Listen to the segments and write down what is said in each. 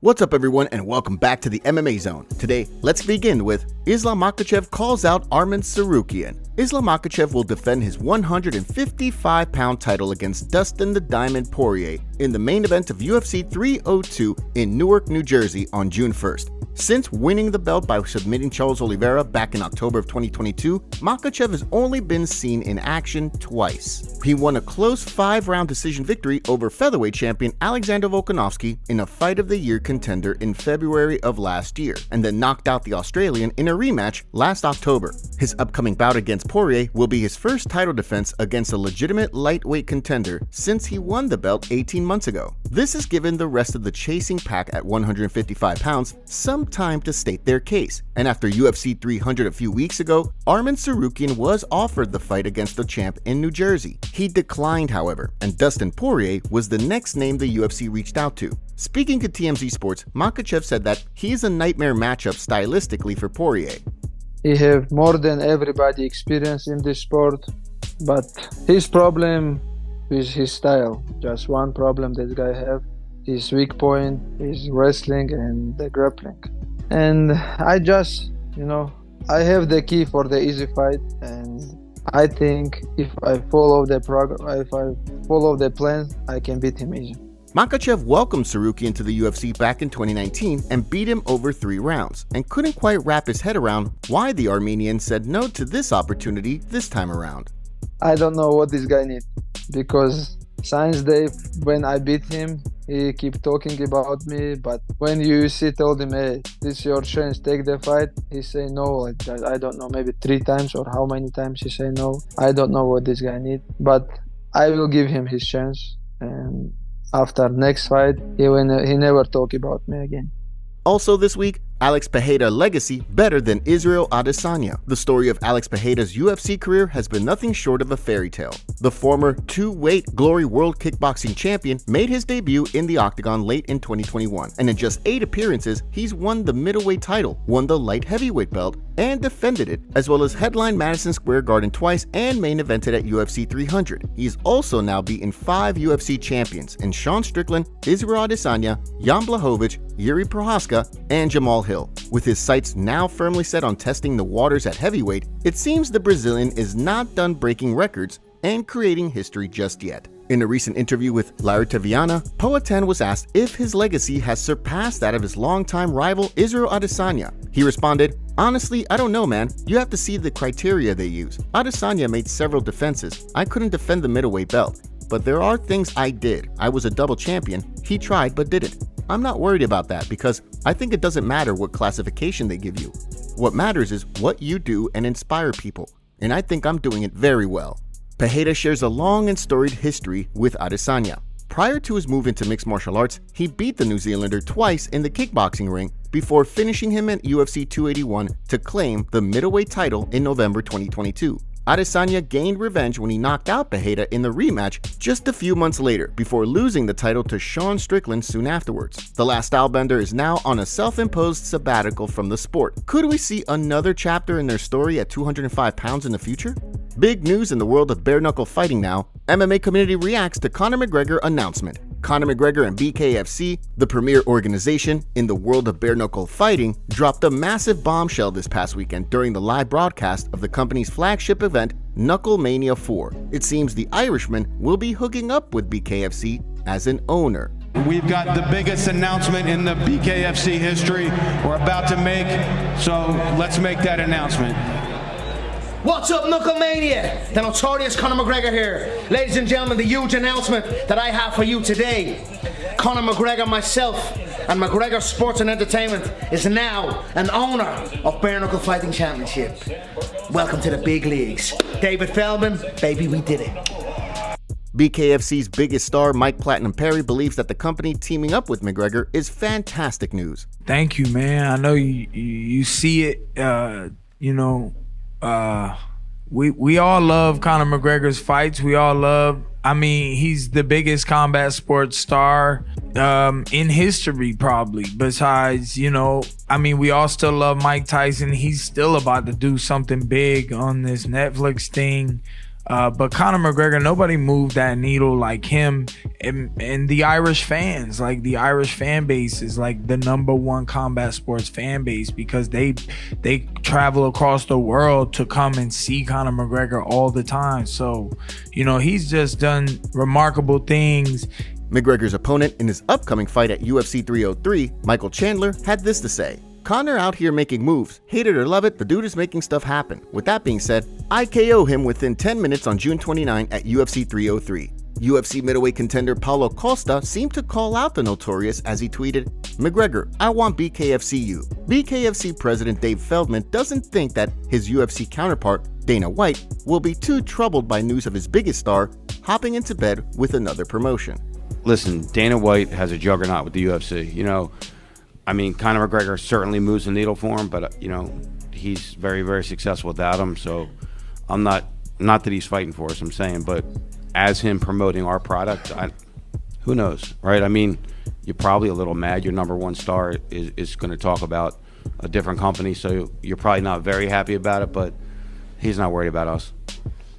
What's up everyone and welcome back to the MMA Zone. Today, let's begin with Islam Makhachev calls out Arman Tsarukyan. Islam Makhachev will defend his 155-pound title against Dustin the Diamond Poirier in the main event of UFC 302 in Newark, New Jersey on June 1st. Since winning the belt by submitting Charles Oliveira back in October of 2022, Makhachev has only been seen in action twice. He won a close 5-round decision victory over featherweight champion Alexander Volkanovski in a Fight of the Year contender in February of last year, and then knocked out the Australian in a rematch last October. His upcoming bout against Poirier will be his first title defense against a legitimate lightweight contender since he won the belt 18 months ago. This has given the rest of the chasing pack at 155 pounds some time to state their case, and after UFC 300 a few weeks ago, Arman Tsarukyan was offered the fight against the champ in New Jersey. He declined, however, and Dustin Poirier was the next name the UFC reached out to. Speaking to TMZ Sports, Makhachev said that he is a nightmare matchup stylistically for Poirier. He have more than everybody experience in this sport, but his problem is his style. Just one problem this guy have. His weak point is wrestling and the grappling. And I just, I have the key for the easy fight, and I think if I follow the plan, I can beat him easy. Makhachev welcomed Tsarukyan to the UFC back in 2019 and beat him over 3 rounds, and couldn't quite wrap his head around why the Armenian said no to this opportunity this time around. I don't know what this guy needs, because since when I beat him, he keep talking about me, but when UFC told him, hey, this is your chance, take the fight, he say no. I don't know, maybe 3 times or how many times he say no. I don't know what this guy need, but I will give him his chance, and after next fight, he never talk about me again. Also this week, Alex Pereira legacy better than Israel Adesanya. The story of Alex Pereira's UFC career has been nothing short of a fairy tale. The former 2-weight Glory World Kickboxing Champion made his debut in the octagon late in 2021, and in just 8 appearances, he's won the middleweight title, won the light heavyweight belt, and defended it, as well as headlined Madison Square Garden twice and main evented at UFC 300. He's also now beaten 5 UFC champions in Sean Strickland, Israel Adesanya, Jan Blachowicz, Yuri Prohaska, and Jamal Hill. With his sights now firmly set on testing the waters at heavyweight, it seems the Brazilian is not done breaking records and creating history just yet. In a recent interview with Larita Viana, Poatan was asked if his legacy has surpassed that of his longtime rival Israel Adesanya. He responded, "Honestly, I don't know, man. You have to see the criteria they use. Adesanya made several defenses. I couldn't defend the middleweight belt. But there are things I did. I was a double champion. He tried but didn't. I'm not worried about that because I think it doesn't matter what classification they give you. What matters is what you do and inspire people. And I think I'm doing it very well." Pereira shares a long and storied history with Adesanya. Prior to his move into mixed martial arts, he beat the New Zealander twice in the kickboxing ring before finishing him at UFC 281 to claim the middleweight title in November 2022. Adesanya gained revenge when he knocked out Pereira in the rematch just a few months later before losing the title to Sean Strickland soon afterwards. The last stylebender is now on a self-imposed sabbatical from the sport. Could we see another chapter in their story at 205 pounds in the future? Big news in the world of bare-knuckle fighting now. MMA community reacts to Conor McGregor announcement. Conor McGregor and BKFC, the premier organization in the world of bare-knuckle fighting, dropped a massive bombshell this past weekend during the live broadcast of the company's flagship event, Knuckle Mania 4. It seems the Irishman will be hooking up with BKFC as an owner. We've got the biggest announcement in the BKFC history we're about to make, so let's make that announcement. What's up, Knucklemania? The notorious Conor McGregor here. Ladies and gentlemen, the huge announcement that I have for you today. Conor McGregor, myself, and McGregor Sports and Entertainment is now an owner of Bare Knuckle Fighting Championship. Welcome to the big leagues. David Feldman, baby, we did it. BKFC's biggest star, Mike Platinum Perry, believes that the company teaming up with McGregor is fantastic news. Thank you, man. I know you see it, we all love Conor McGregor's fights. We all love, he's the biggest combat sports star in history probably. Besides, we all still love Mike Tyson. He's still about to do something big on this Netflix thing. But Conor McGregor, nobody moved that needle like him, and the Irish fans. Like, the Irish fan base is like the #1 combat sports fan base, because they travel across the world to come and see Conor McGregor all the time. So, you know, he's just done remarkable things. McGregor's opponent in his upcoming fight at UFC 303, Michael Chandler, had this to say. Conor out here making moves. Hate it or love it, the dude is making stuff happen. With that being said, I KO him within 10 minutes on June 29 at UFC 303. UFC middleweight contender Paulo Costa seemed to call out the Notorious as he tweeted, "McGregor, I want BKFC you." BKFC president Dave Feldman doesn't think that his UFC counterpart, Dana White, will be too troubled by news of his biggest star hopping into bed with another promotion. Listen, Dana White has a juggernaut with the UFC. You know, I mean, Conor McGregor certainly moves the needle for him, but, you know, he's very, very successful without him. So I'm not that he's fighting for us, I'm saying, but as him promoting our product, who knows, right? I mean, you're probably a little mad. Your #1 star is going to talk about a different company, so you're probably not very happy about it, but he's not worried about us.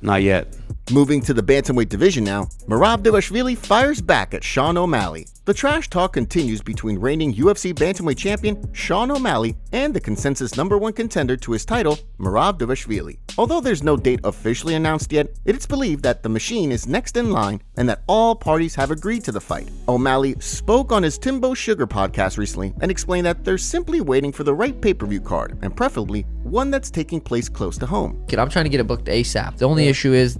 Not yet. Moving to the bantamweight division now, Merab Dvalishvili fires back at Sean O'Malley. The trash talk continues between reigning UFC bantamweight champion Sean O'Malley and the consensus #1 contender to his title, Merab Dvalishvili. Although there's no date officially announced yet, it is believed that the machine is next in line and that all parties have agreed to the fight. O'Malley spoke on his Timbo Sugar podcast recently and explained that they're simply waiting for the right pay-per-view card, and preferably one that's taking place close to home. I'm trying to get it booked ASAP. The only issue is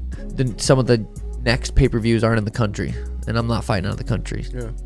some of the next pay-per-views aren't in the country, and I'm not fighting out of the country.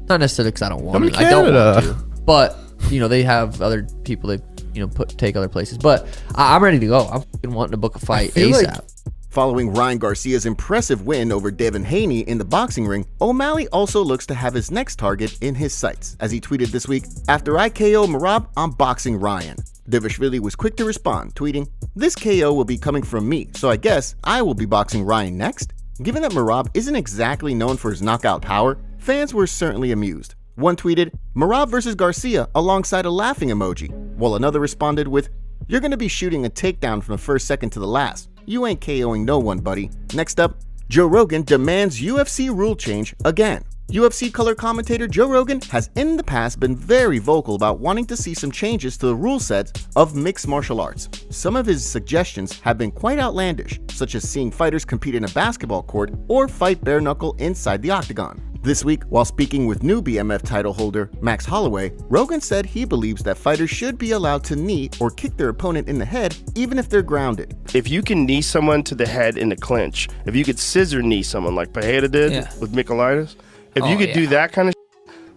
Not necessarily because I don't want to. I don't want to. But, you know, they have other people that, you know, take other places. But I'm ready to go. I'm fucking wanting to book a fight ASAP. Following Ryan Garcia's impressive win over Devin Haney in the boxing ring, O'Malley also looks to have his next target in his sights. As he tweeted this week, "After I KO Merab, I'm boxing Ryan." Dvalishvili was quick to respond, tweeting, "This KO will be coming from me, so I guess I will be boxing Ryan next?" Given that Merab isn't exactly known for his knockout power, fans were certainly amused. One tweeted, "Merab versus Garcia," alongside a laughing emoji, while another responded with, "You're gonna be shooting a takedown from the first second to the last. You ain't KOing no one, buddy." Next up, Joe Rogan demands UFC rule change again. UFC color commentator Joe Rogan has in the past been very vocal about wanting to see some changes to the rule sets of mixed martial arts. Some of his suggestions have been quite outlandish, such as seeing fighters compete in a basketball court or fight bare knuckle inside the octagon. This week, while speaking with new BMF title holder Max Holloway, Rogan said he believes that fighters should be allowed to knee or kick their opponent in the head even if they're grounded. If you can knee someone to the head in a clinch, if you could scissor knee someone like Pereira did with Michaelitis, if you could do that kind of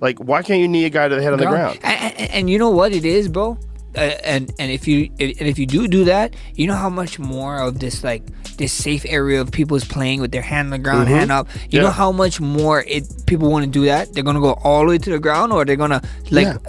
like, why can't you knee a guy to the head on the ground? And you know what it is, bro? And if you do that, you know how much more of this safe area of people is playing with their hand on the ground, hand up. You know how much more people want to do that. They're gonna go all the way to the ground, or they're gonna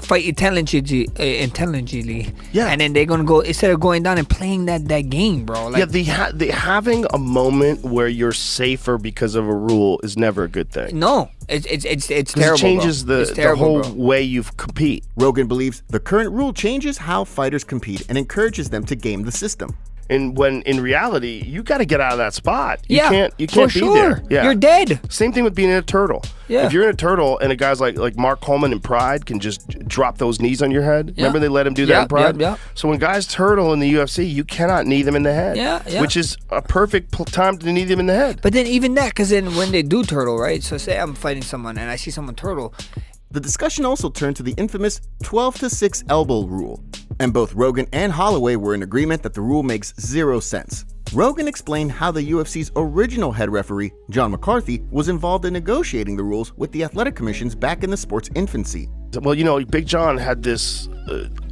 fight intelligently. Yeah. And then they're gonna go, instead of going down and playing that game, bro. The having a moment where you're safer because of a rule is never a good thing. No. It's terrible. It changes the whole bro. way you compete. Rogan believes the current rule changes how fighters compete and encourages them to game the system. And when in reality, you got to get out of that spot. You can't be there. Yeah. You're dead. Same thing with being in a turtle. Yeah. If you're in a turtle and a guy's like Mark Coleman in Pride can just drop those knees on your head. Yeah. Remember they let him do that in Pride? Yeah. So when guys turtle in the UFC, you cannot knee them in the head. Yeah. Which is a perfect time to knee them in the head. But then even that, because then when they do turtle, right? So say I'm fighting someone and I see someone turtle. The discussion also turned to the infamous 12-6 elbow rule, and both Rogan and Holloway were in agreement that the rule makes zero sense. Rogan explained how the UFC's original head referee, John McCarthy, was involved in negotiating the rules with the athletic commissions back in the sport's infancy. Well, you know, Big John had this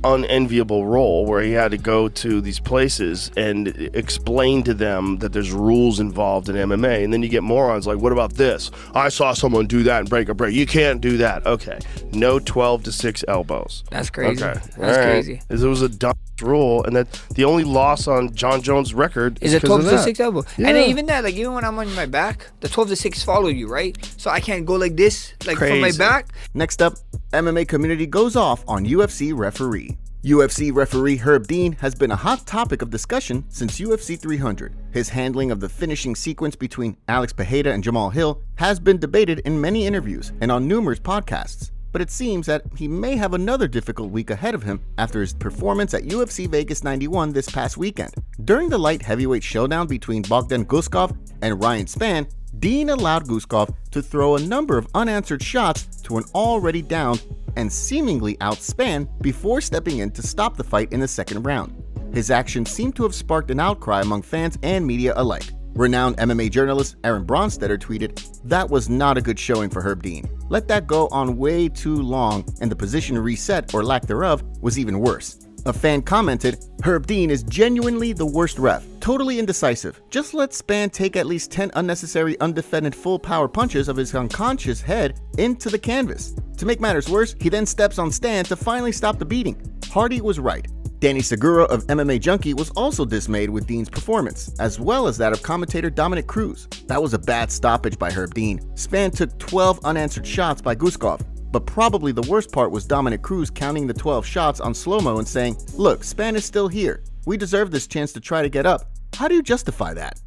unenviable role where he had to go to these places and explain to them that there's rules involved in MMA. And then you get morons like, what about this? I saw someone do that and break a break. You can't do that. Okay. No 12-6 elbows. That's crazy. Okay. That's crazy. It was a dumb rule, and that the only loss on John Jones' record is a 12-6 elbow. Yeah. And then even that, even when I'm on my back, the 12-6 follow you, right? So I can't go like this, from my back. Next up, MMA community goes off on UFC referee. UFC referee Herb Dean has been a hot topic of discussion since UFC 300. His handling of the finishing sequence between Alex Pereira and Jamal Hill has been debated in many interviews and on numerous podcasts. But it seems that he may have another difficult week ahead of him after his performance at UFC Vegas 91 this past weekend. During the light heavyweight showdown between Bogdan Guskov and Ryan Spann, Dean allowed Guskov to throw a number of unanswered shots to an already down and seemingly out Spann before stepping in to stop the fight in the second round. His actions seemed to have sparked an outcry among fans and media alike. Renowned MMA journalist Aaron Bronstetter tweeted, "That was not a good showing for Herb Dean. Let that go on way too long, and the position reset, or lack thereof, was even worse." A fan commented, "Herb Dean is genuinely the worst ref. Totally indecisive. Just let Spann take at least 10 unnecessary undefended full power punches of his unconscious head into the canvas. To make matters worse, he then steps on Stan to finally stop the beating." Hardy was right. Danny Segura of MMA Junkie was also dismayed with Dean's performance, as well as that of commentator Dominic Cruz. That was a bad stoppage by Herb Dean. Spann took 12 unanswered shots by Guskov. But probably the worst part was Dominic Cruz counting the 12 shots on slow-mo and saying, "Look, Spann is still here. We deserve this chance to try to get up." How do you justify that?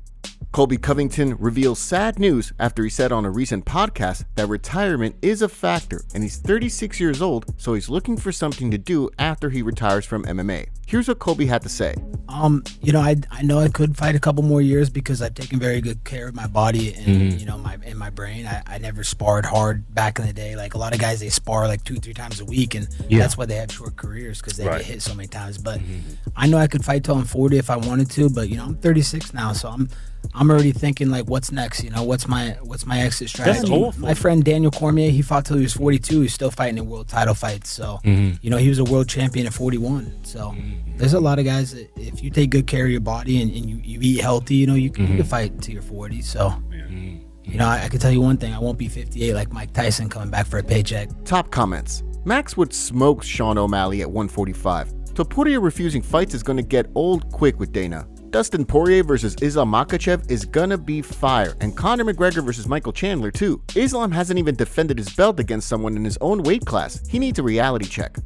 Colby Covington reveals sad news after he said on a recent podcast that retirement is a factor and he's 36 years old, so he's looking for something to do after he retires from MMA. Here's what Colby had to say. I know I could fight a couple more years because I've taken very good care of my body and my brain. I never sparred hard back in the day. Like a lot of guys, they spar like 2-3 times a week, and that's why they have short careers because they get hit so many times. But I know I could fight till I'm 40 if I wanted to. But I'm 36 now, so I'm already thinking like, what's next? What's my exit strategy? That's awful. My friend Daniel Cormier, he fought till he was 42. He's still fighting in world title fights. So he was a world champion at 41. So there's a lot of guys that if you take good care of your body and you eat healthy, you can fight till you're 40. So I can tell you one thing: I won't be 58 like Mike Tyson coming back for a paycheck. Top comments. Max would smoke Sean O'Malley at 145. Topuria refusing fights is going to get old quick with Dana. Dustin Poirier versus Islam Makhachev is gonna be fire, and Conor McGregor versus Michael Chandler too. Islam hasn't even defended his belt against someone in his own weight class. He needs a reality check.